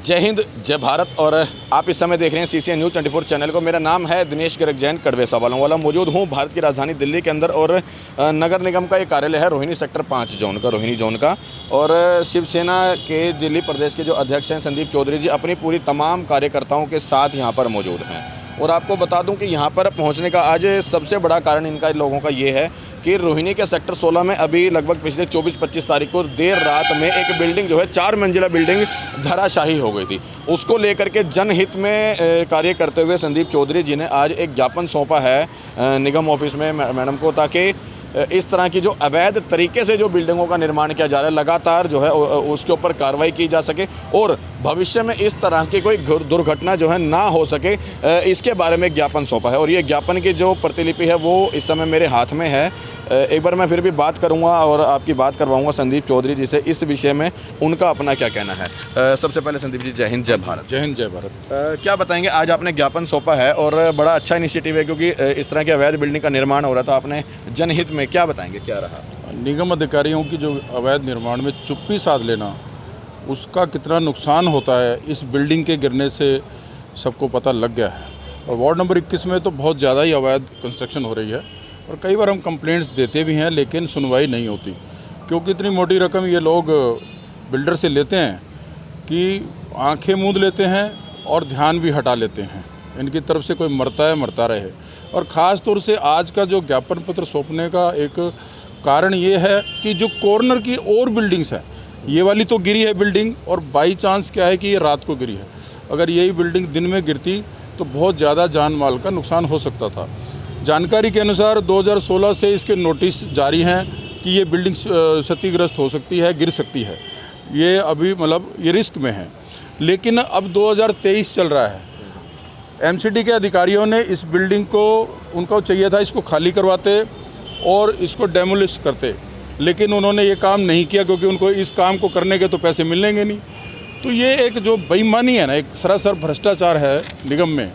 जय हिंद, जय भारत। और आप इस समय देख रहे हैं CCN न्यूज़ 24 चैनल को। मेरा नाम है दिनेश गर्ग जैन, कड़वे सवालों वाला। मौजूद हूँ भारत की राजधानी दिल्ली के अंदर और नगर निगम का एक कार्यालय है रोहिणी सेक्टर 5 जोन का, रोहिणी जोन का। और शिवसेना के दिल्ली प्रदेश के जो अध्यक्ष हैं संदीप चौधरी जी अपनी पूरी तमाम कार्यकर्ताओं के साथ यहाँ पर मौजूद हैं। और आपको बता दूँ कि यहाँ पर पहुँचने का आज सबसे बड़ा कारण इनका लोगों का ये है कि रोहिणी के सेक्टर 16 में अभी लगभग पिछले 24-25 तारीख को देर रात में एक बिल्डिंग जो है 4 मंजिला बिल्डिंग धराशाही हो गई थी। उसको लेकर के जनहित में कार्य करते हुए संदीप चौधरी जी ने आज एक ज्ञापन सौंपा है निगम ऑफिस में मैडम को, ताकि इस तरह की जो अवैध तरीके से जो बिल्डिंगों का निर्माण किया जा रहा है लगातार जो है उसके ऊपर कार्रवाई की जा सके और भविष्य में इस तरह की कोई दुर्घटना जो है ना हो सके, इसके बारे में ज्ञापन सौंपा है। और ये ज्ञापन की जो प्रतिलिपि है वो इस समय मेरे हाथ में है। एक बार मैं फिर भी बात करूंगा और आपकी बात करवाऊंगा संदीप चौधरी जी से इस विषय में, उनका अपना क्या कहना है। सबसे पहले संदीप जी जय हिंद, जय भारत। जय हिंद, जय भारत। क्या बताएंगे, आज आपने ज्ञापन सौंपा है और बड़ा अच्छा इनिशिएटिव है क्योंकि इस तरह के अवैध बिल्डिंग का निर्माण हो रहा था। आपने जनहित में क्या बताएंगे, क्या रहा? निगम अधिकारियों की जो अवैध निर्माण में चुप्पी साध लेना, उसका कितना नुकसान होता है इस बिल्डिंग के गिरने से सबको पता लग गया है। और वार्ड नंबर 21 में तो बहुत ज़्यादा ही अवैध कंस्ट्रक्शन हो रही है और कई बार हम कंप्लेंट्स देते भी हैं लेकिन सुनवाई नहीं होती, क्योंकि इतनी मोटी रकम ये लोग बिल्डर से लेते हैं कि आंखें मूंद लेते हैं और ध्यान भी हटा लेते हैं। इनकी तरफ से कोई मरता है मरता रहे। और ख़ास तौर से आज का जो ज्ञापन पत्र सौंपने का एक कारण ये है कि जो कॉर्नर की और बिल्डिंग्स हैं, ये वाली तो गिरी है बिल्डिंग और बाई चांस क्या है कि ये रात को गिरी है। अगर यही बिल्डिंग दिन में गिरती तो बहुत ज़्यादा जान माल का नुकसान हो सकता था। जानकारी के अनुसार 2016 से इसके नोटिस जारी हैं कि ये बिल्डिंग क्षतिग्रस्त हो सकती है, गिर सकती है। ये अभी मतलब ये रिस्क में है। लेकिन अब 2023 चल रहा है। MCD के अधिकारियों ने इस बिल्डिंग को, उनको चाहिए था इसको खाली करवाते और इसको डेमोलिश करते, लेकिन उन्होंने ये काम नहीं किया क्योंकि उनको इस काम को करने के तो पैसे मिलेंगे नहीं। तो ये एक जो बेईमानी है ना, एक सरासर भ्रष्टाचार है निगम में।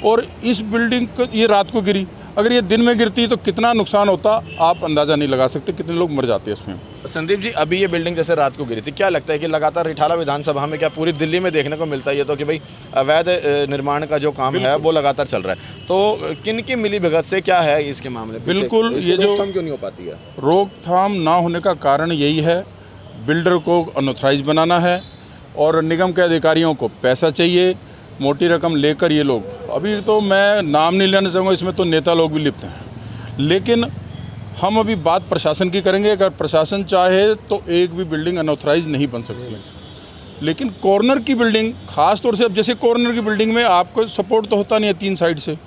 और इस बिल्डिंग को ये रात को गिरी, अगर ये दिन में गिरती तो कितना नुकसान होता आप अंदाज़ा नहीं लगा सकते, कितने लोग मर जाते इसमें। संदीप जी, अभी ये बिल्डिंग जैसे रात को गिरी थी, क्या लगता है कि लगातार रिठाला विधानसभा में, क्या पूरी दिल्ली में देखने को मिलता है ये तो कि भाई अवैध निर्माण का जो काम है वो लगातार चल रहा है, तो किन की मिली भगत से क्या है इसके मामले? बिल्कुल, ये जो रोकथाम क्यों नहीं हो पाती है? रोकथाम ना होने का कारण यही है, बिल्डर को अनऑथराइज बनाना है और निगम के अधिकारियों को पैसा चाहिए, मोटी रकम लेकर ये लोग, अभी तो मैं नाम नहीं लेना चाहूँगा, इसमें तो नेता लोग भी लिप्त हैं। लेकिन हम अभी बात प्रशासन की करेंगे। अगर प्रशासन चाहे तो एक भी बिल्डिंग अनऑथराइज नहीं बन सकती है। लेकिन कॉर्नर की बिल्डिंग, ख़ास तौर से अब जैसे कॉर्नर की बिल्डिंग में आपको सपोर्ट तो होता नहीं है 3 साइड से,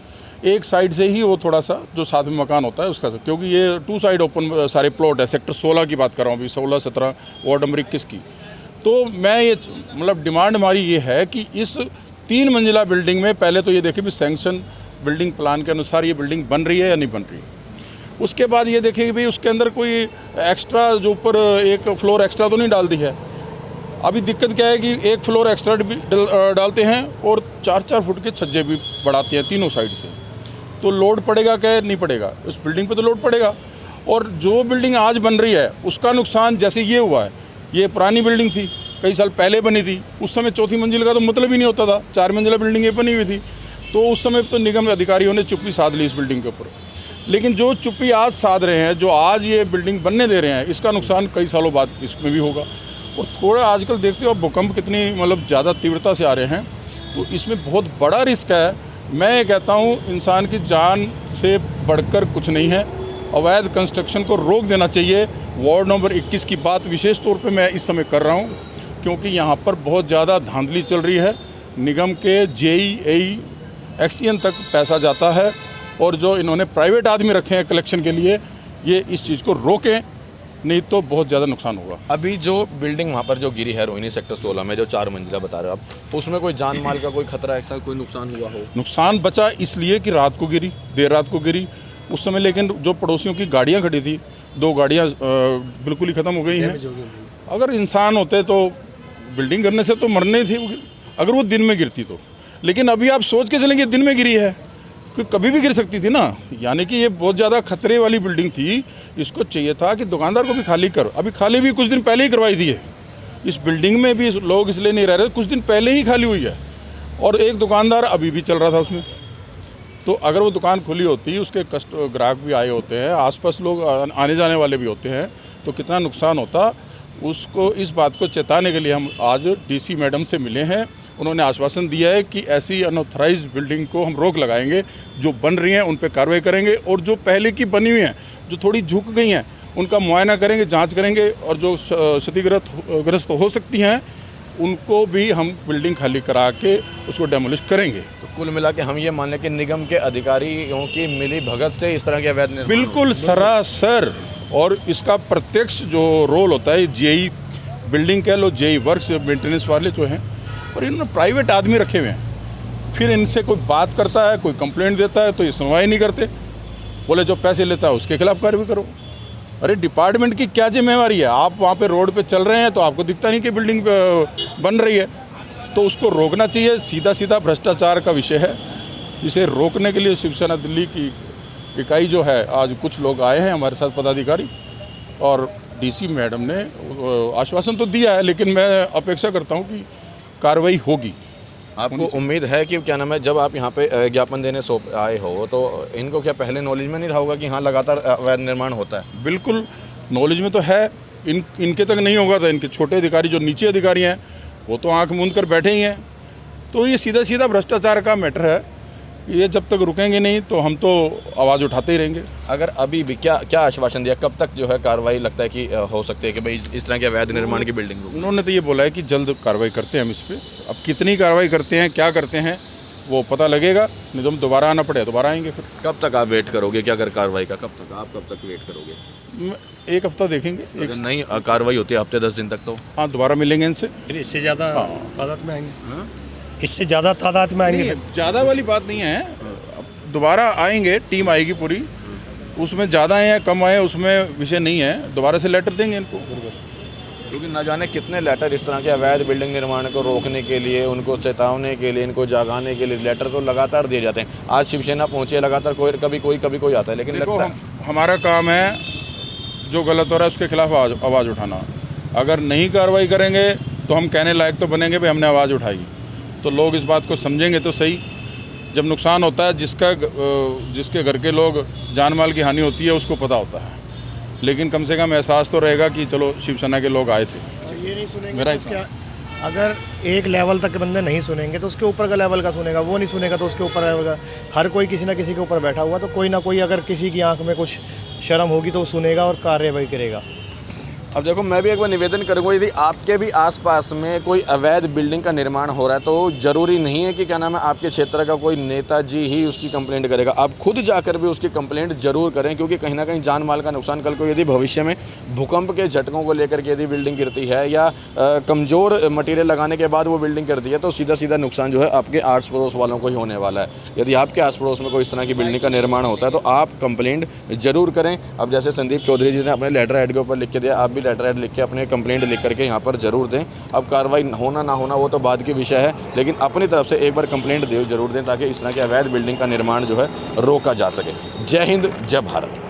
एक साइड से ही वो थोड़ा सा जो साथ में मकान होता है उसका, क्योंकि ये 2 साइड ओपन सारे प्लॉट है। सेक्टर 16 की बात कर रहा हूँ अभी, 16-17 वार्ड नंबर 21 की। तो मैं ये मतलब डिमांड हमारी ये है कि इस 3 मंजिला बिल्डिंग में पहले तो ये देखें भी सैंक्शन बिल्डिंग प्लान के अनुसार ये बिल्डिंग बन रही है या नहीं बन रही है। उसके बाद ये देखें कि भाई उसके अंदर कोई एक्स्ट्रा जो ऊपर एक फ्लोर एक्स्ट्रा तो नहीं डाल दी है। अभी दिक्कत क्या है कि एक फ्लोर एक्स्ट्रा डालते हैं और 4-4 फुट के छज्जे भी बढ़ाते हैं तीनों साइड से, तो लोड पड़ेगा क्या नहीं पड़ेगा? उस बिल्डिंग पे तो लोड पड़ेगा। और जो बिल्डिंग आज बन रही है उसका नुकसान जैसे ये हुआ है, ये पुरानी बिल्डिंग थी, कई साल पहले बनी थी, उस समय 4थी मंजिल का तो मतलब ही नहीं होता था, 4 मंजिला बिल्डिंग ये बनी हुई थी। तो उस समय तो निगम अधिकारियों ने चुप्पी साध ली इस बिल्डिंग के ऊपर। लेकिन जो चुप्पी आज साध रहे हैं, जो आज ये बिल्डिंग बनने दे रहे हैं, इसका नुकसान कई सालों बाद इसमें भी होगा। और थोड़ा आजकल देखते हो भूकंप कितनी मतलब ज़्यादा तीव्रता से आ रहे हैं, तो इसमें बहुत बड़ा रिस्क है। मैं ये कहता हूँ इंसान की जान से बढ़कर कुछ नहीं है। अवैध कंस्ट्रक्शन को रोक देना चाहिए। वार्ड नंबर 21 की बात विशेष तौर पे मैं इस समय कर रहा हूँ क्योंकि यहाँ पर बहुत ज़्यादा धांधली चल रही है। निगम के JE, AE, एक्सीएन तक पैसा जाता है और जो इन्होंने प्राइवेट आदमी रखे हैं कलेक्शन के लिए, ये इस चीज़ को रोकें, नहीं तो बहुत ज़्यादा नुकसान होगा। अभी जो बिल्डिंग वहाँ पर जो गिरी है रोहिणी सेक्टर 16 में, जो 4 मंजिला बता रहे हो आप, उसमें कोई जान माल का कोई खतरा, ऐसा कोई नुकसान हुआ हो? नुकसान बचा इसलिए कि रात को गिरी, देर रात को गिरी उस समय, लेकिन जो पड़ोसियों की गाड़ियाँ खड़ी थी, 2 गाड़ियाँ बिल्कुल ही ख़त्म हो गई हैं। अगर इंसान होते तो बिल्डिंग गिरने से तो मरने थी अगर वो दिन में गिरती तो। लेकिन अभी आप सोच के चलेंगे दिन में गिरी है, क्योंकि कभी भी गिर सकती थी ना। यानी कि ये बहुत ज़्यादा खतरे वाली बिल्डिंग थी, इसको चाहिए था कि दुकानदार को भी खाली कर। अभी खाली भी कुछ दिन पहले ही करवाई दी है। इस बिल्डिंग में भी लोग इसलिए नहीं रह रहे, कुछ दिन पहले ही खाली हुई है और एक दुकानदार अभी भी चल रहा था उसमें। तो अगर वो दुकान खुली होती, उसके ग्राहक भी आए होते हैं, आसपास लोग आने जाने वाले भी होते हैं, तो कितना नुकसान होता। उसको इस बात को चेताने के लिए हम आज डीसी मैडम से मिले हैं। उन्होंने आश्वासन दिया है कि ऐसी अनऑथराइज्ड बिल्डिंग को हम रोक लगाएंगे, जो बन रही हैं उन पर कार्रवाई करेंगे, और जो पहले की बनी हुई हैं, जो थोड़ी झुक गई हैं, उनका मुआयना करेंगे, जांच करेंगे, और जो क्षतिग्रस्त हो सकती हैं उनको भी हम बिल्डिंग खाली करा के उसको डेमोलिश करेंगे। तो कुल मिला के हम ये मान लें कि निगम के अधिकारियों की मिली भगत से इस तरह के अवैध निर्माण बिल्कुल सरासर, और इसका प्रत्यक्ष जो रोल होता है, जेई बिल्डिंग कह लो, जेई वर्क्स मेंटेनेंस वाले जो हैं, और इन्होंने प्राइवेट आदमी रखे हुए हैं। फिर इनसे कोई बात करता है, कोई कंप्लेंट देता है तो ये सुनवाई नहीं करते, बोले जो पैसे लेता है उसके खिलाफ कार्रवाई करो। अरे डिपार्टमेंट की क्या जिम्मेवारी है? आप वहाँ पे रोड पे चल रहे हैं तो आपको दिखता नहीं कि बिल्डिंग बन रही है, तो उसको रोकना चाहिए। सीधा सीधा भ्रष्टाचार का विषय है, इसे रोकने के लिए शिवसेना दिल्ली की इकाई जो है, आज कुछ लोग आए हैं हमारे साथ पदाधिकारी, और डीसी मैडम ने आश्वासन तो दिया है, लेकिन मैं अपेक्षा करता हूँ कि कार्रवाई होगी। आपको उम्मीद है कि क्या नाम है, जब आप यहाँ पे ज्ञापन देने आए हो तो इनको क्या पहले नॉलेज में नहीं रहा होगा कि हाँ लगातार अवैध निर्माण होता है? बिल्कुल नॉलेज में तो है, इनके तक नहीं होगा तो इनके छोटे अधिकारी जो नीचे अधिकारी हैं वो तो आंख मूंद कर बैठे ही हैं। तो ये सीधा सीधा भ्रष्टाचार का मैटर है, ये जब तक रुकेंगे नहीं तो हम तो आवाज़ उठाते ही रहेंगे। अगर अभी भी क्या आश्वासन दिया, कब तक जो है कार्रवाई लगता है कि हो सकती है कि भाई इस तरह के अवैध निर्माण की बिल्डिंग रुके? उन्होंने तो ये बोला है कि जल्द कार्रवाई करते हैं हम इस पर। अब कितनी कार्रवाई करते हैं, क्या करते हैं, वो पता लगेगा, नहीं तो हम दोबारा आना पड़े दोबारा आएंगे। फिर कब तक आप वेट करोगे कि अगर कार्रवाई का कब तक वेट करोगे? एक हफ्ता देखेंगे, अगर नहीं कार्रवाई होती है हफ्ते 10 दिन तक, तो हाँ दोबारा मिलेंगे इनसे। फिर इससे ज़्यादा तादाद में आएंगे, इससे ज़्यादा तादाद में आएंगे। ज़्यादा वाली बात नहीं है, दोबारा आएंगे, टीम आएगी पूरी, उसमें ज़्यादा आए या कम आए उसमें विषय नहीं है, दोबारा से लेटर देंगे इनको। क्योंकि न जाने कितने लेटर इस तरह के अवैध बिल्डिंग निर्माण को रोकने के लिए, उनको चेतावने के लिए, इनको जगाने के लिए लेटर तो लगातार दिए जाते हैं। आज शिवसेना पहुंचे लगातार, कभी कोई आता है, लेकिन लगता है हमारा काम है जो गलत हो रहा है उसके खिलाफ आवाज़ उठाना। अगर नहीं कार्रवाई करेंगे तो हम कहने लायक तो बनेंगे भाई हमने आवाज़ उठाई, तो लोग इस बात को समझेंगे तो सही। जब नुकसान होता है, जिसके घर के लोग जान माल की हानि होती है उसको पता होता है, लेकिन कम से कम एहसास तो रहेगा कि चलो शिवसेना के लोग आए थे। ये नहीं सुनेंगे मेरा तो क्या, अगर एक लेवल तक बंदे नहीं सुनेंगे तो उसके ऊपर का लेवल का सुनेगा, वो नहीं सुनेगा तो उसके ऊपर रहेगा। हर कोई किसी ना किसी के ऊपर बैठा हुआ, तो कोई ना कोई अगर किसी की आंख में कुछ शर्म होगी तो वो सुनेगा और कार्रवाई करेगा। अब देखो, मैं भी एक बार निवेदन करूंगा, यदि आपके भी आसपास में कोई अवैध बिल्डिंग का निर्माण हो रहा है तो ज़रूरी नहीं है कि क्या नाम है आपके क्षेत्र का कोई नेताजी ही उसकी कंप्लेंट करेगा। आप खुद जाकर भी उसकी कंप्लेंट जरूर करें, क्योंकि कहीं ना कहीं जान माल का नुकसान, कल को यदि भविष्य में भूकंप के झटकों को लेकर के यदि बिल्डिंग गिरती है या कमज़ोर मटीरियल लगाने के बाद वो बिल्डिंग गिरती है, तो सीधा सीधा नुकसान जो है आपके आस पड़ोस वालों को ही होने वाला है। यदि आपके आस पड़ोस में कोई इस तरह की बिल्डिंग का निर्माण होता है तो आप कंप्लेंट जरूर करें। अब जैसे संदीप चौधरी जी ने अपने लेटर हेड के ऊपर लिख के दिया, आप भी लेटर हेड लिख के अपने कंप्लेंट लिख करके यहाँ पर जरूर दें। अब कार्रवाई होना ना होना वो तो बाद की विषय है, लेकिन अपनी तरफ से एक बार कंप्लेंट जरूर दें ताकि इस तरह के अवैध बिल्डिंग का निर्माण जो है रोका जा सके। जय हिंद, जय भारत।